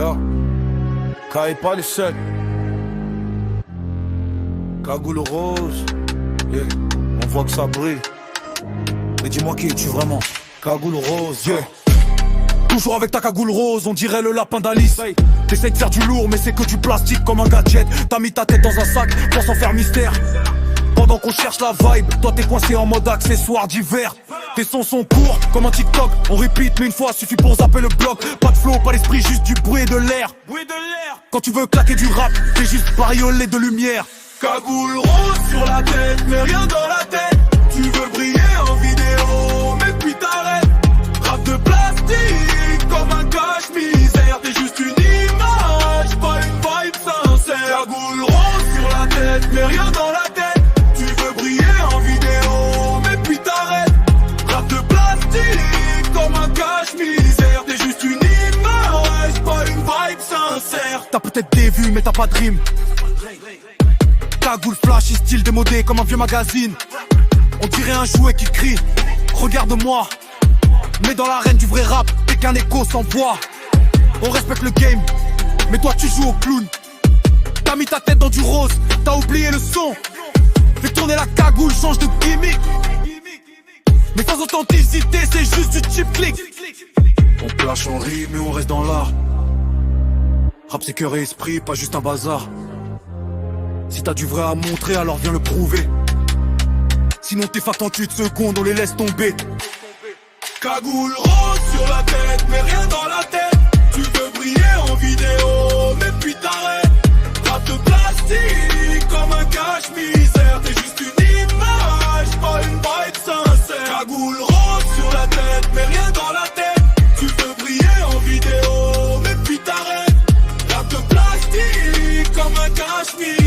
Yeah. Kai est pas les seuls. Cagoule rose. Yeah. On voit que ça brille. Mais dis-moi qui es-tu vraiment? Cagoule rose. Yeah. Toujours avec ta cagoule rose, on dirait le lapin d'Alice. T'essayes de faire du lourd mais c'est que du plastique comme un gadget. T'as mis ta tête dans un sac pour s'en faire mystère. Pendant qu'on cherche la vibe, toi t'es coincé en mode accessoire d'hiver. Tes sons sont courts comme un TikTok. On repeat mais une fois suffit pour zapper le bloc. Pas de flow, pas d'esprit, juste du bruit et de l'air. Quand tu veux claquer du rap, t'es juste bariolé de lumière. Cagoule rose sur la tête, mais rien dans la tête. Tu veux briller en vidéo, mais puis t'arrêtes. Rap de plastique comme un cache-misère. T'es juste une image, pas une vibe sincère. Cagoule rose sur la tête, mais rien dans la tête. Tu veux briller en vidéo, mais puis t'arrêtes. Rap de plastique comme un cache-misère. T'es juste une image, pas une vibe sincère. T'as peut-être des vues, mais t'as pas de rime. Cagoule flash et style démodé comme un vieux magazine. On dirait un jouet qui crie, regarde-moi. Mais dans l'arène du vrai rap, t'es qu'un écho sans voix. On respecte le game, mais toi tu joues au clown. T'as mis ta tête dans du rose, t'as oublié le son. Fais tourner la cagoule, change de gimmick. Mais sans authenticité, c'est juste du cheap click. On clash, on rit, mais on reste dans l'art. Rap c'est cœur et esprit, pas juste un bazar. Si t'as du vrai à montrer, alors viens le prouver. Sinon t'es fat en 8 secondes, on les laisse tomber. Cagoule rose sur la tête, mais rien dans la tête. Tu veux briller en vidéo, mais puis t'arrêtes. Rap de plastique comme un cache-misère. T'es juste une image, pas une vibe sincère. Cagoule rose sur la tête, mais rien dans la tête. Tu veux briller en vidéo, mais puis t'arrêtes. Rap de plastique comme un cache-misère.